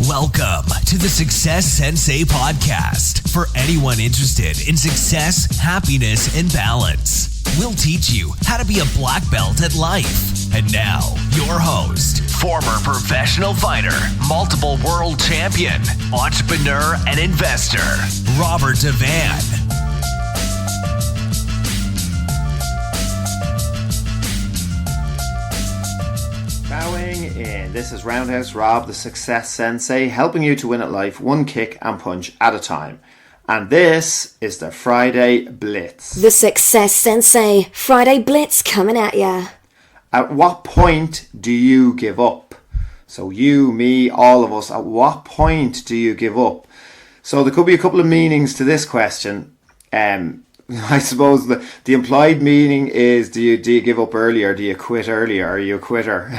Welcome to the Success Sensei Podcast for anyone interested in success, happiness, and balance. We'll teach you how to be a black belt at life. And now, your host, former professional fighter, multiple world champion, entrepreneur, and investor, Robert Devane. Bowing in. This is Roundhouse Rob, the Success Sensei, helping you to win at life one kick and punch at a time. And this is the Friday Blitz. The Success Sensei Friday Blitz coming at ya. At what point do you give up? So you, me, all of us, at what point do you give up? So there could be a couple of meanings to this question. I suppose the implied meaning is do you give up early, or do you quit early, or are you a quitter?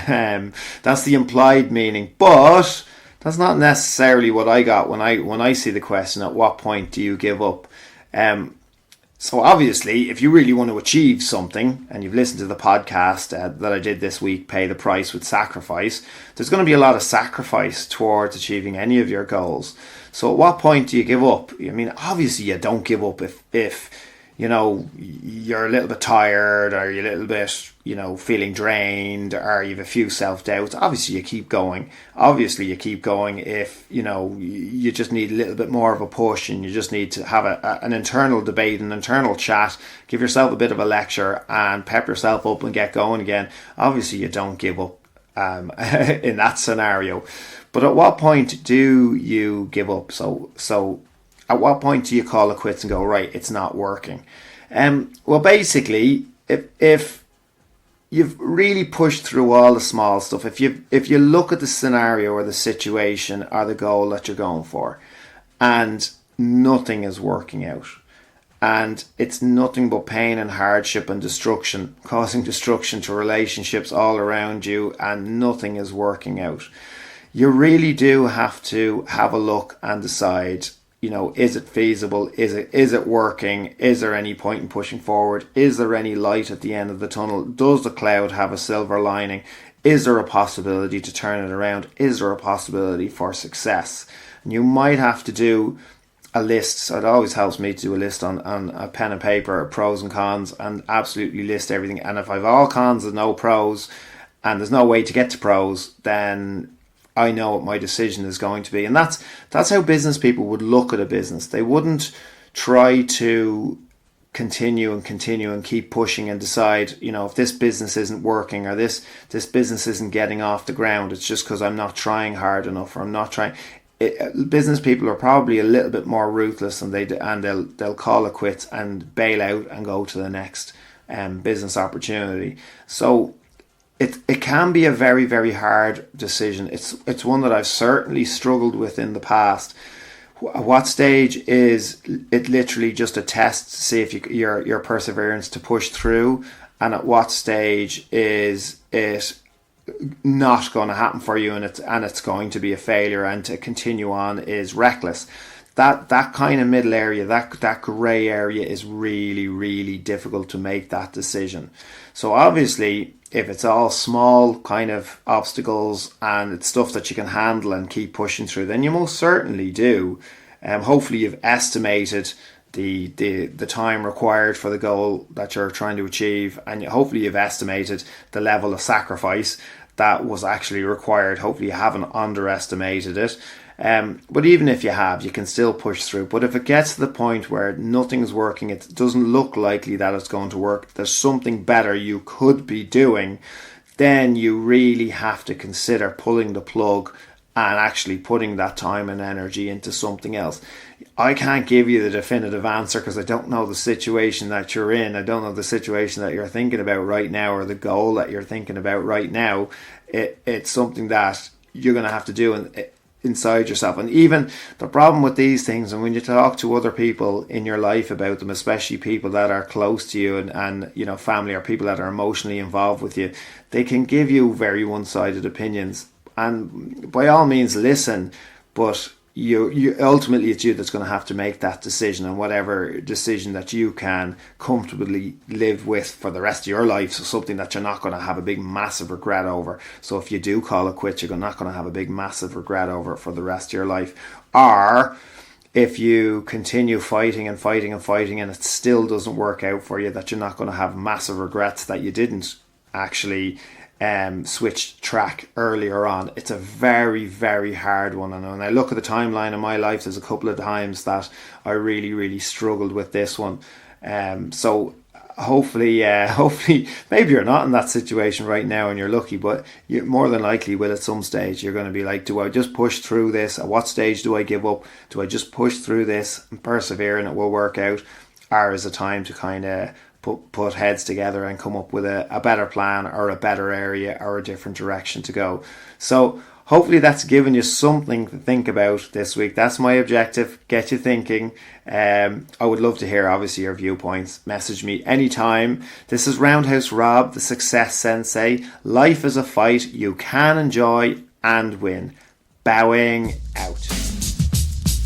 That's the implied meaning, but that's not necessarily what I got when I see the question, at what point do you give up? So obviously, if you really want to achieve something, and you've listened to the podcast that I did this week, Pay the Price with Sacrifice, there's going to be a lot of sacrifice towards achieving any of your goals. So at what point do you give up? I mean, obviously you don't give up if you know, you're a little bit tired, or you're a little bit, you know, feeling drained, or you have a few self-doubts. Obviously you keep going. Obviously you keep going if, you know, you just need a little bit more of a push, and you just need to have an internal debate, an internal chat, give yourself a bit of a lecture and pep yourself up and get going again. Obviously you don't give up in that scenario. But at what point do you give up? So at what point do you call it quits and go, right, it's not working? Well, basically, if you've really pushed through all the small stuff, if you look at the scenario or the situation or the goal that you're going for, and nothing is working out, and it's nothing but pain and hardship and destruction, causing destruction to relationships all around you, and nothing is working out, you really do have to have a look and decide, you know, is it feasible? Is it working? Is there any point in pushing forward? Is there any light at the end of the tunnel? Does the cloud have a silver lining? Is there a possibility to turn it around? Is there a possibility for success? And you might have to do a list. So it always helps me to do a list on a pen and paper, pros and cons, and absolutely list everything. And if I've all cons and no pros, and there's no way to get to pros, then I know what my decision is going to be. And that's how business people would look at a business. They wouldn't try to continue and keep pushing and decide, you know, if this business isn't working, or this business isn't getting off the ground, it's just because I'm not trying hard enough, or I'm not trying. Business people are probably a little bit more ruthless, and they'll call it quits and bail out and go to the next business opportunity. So It can be a very, very hard decision. It's one that I've certainly struggled with in the past. At what stage is it literally just a test to see if your perseverance to push through, and at what stage is it not going to happen for you, and it's going to be a failure, and to continue on is reckless. That kind of middle area, that grey area, is really, really difficult to make that decision. So obviously, if it's all small kind of obstacles and it's stuff that you can handle and keep pushing through, then you most certainly do. Hopefully you've estimated the time required for the goal that you're trying to achieve, and hopefully you've estimated the level of sacrifice that was actually required. Hopefully you haven't underestimated it. But even if you have, you can still push through. But if it gets to the point where nothing's working, it doesn't look likely that it's going to work, there's something better you could be doing, then you really have to consider pulling the plug and actually putting that time and energy into something else. I can't give you the definitive answer because I don't know the situation that you're in. I don't know the situation that you're thinking about right now, or the goal that you're thinking about right now. It's something that you're going to have to do inside yourself. And even the problem with these things, and when you talk to other people in your life about them, especially people that are close to you and you know, family, or people that are emotionally involved with you, they can give you very one-sided opinions. And by all means listen, but you ultimately, it's you that's going to have to make that decision, and whatever decision that you can comfortably live with for the rest of your life. So something that you're not going to have a big massive regret over. So if you do call it quits, you're not going to have a big massive regret over it for the rest of your life. Or if you continue fighting and fighting and fighting and it still doesn't work out for you, that you're not going to have massive regrets that you didn't actually switched track earlier on. It's a very, very hard one. And when I look at the timeline of my life, there's a couple of times that I really, really struggled with this one. So hopefully, maybe you're not in that situation right now and you're lucky, but you more than likely will at some stage. You're going to be like, do I just push through this? At what stage do I give up? Do I just push through this and persevere and it will work out? Or is it time to kind of put heads together and come up with a better plan or a better area or a different direction to go? So hopefully that's given you something to think about this week. That's my objective, get you thinking. I would love to hear obviously your viewpoints. Message me anytime. This is Roundhouse Rob, the Success Sensei. Life is a fight you can enjoy and win. Bowing out.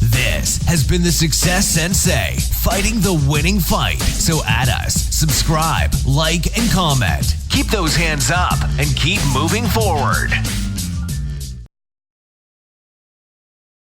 This has been the Success Sensei, fighting the winning fight. So add us, subscribe, like, and comment. Keep those hands up and keep moving forward.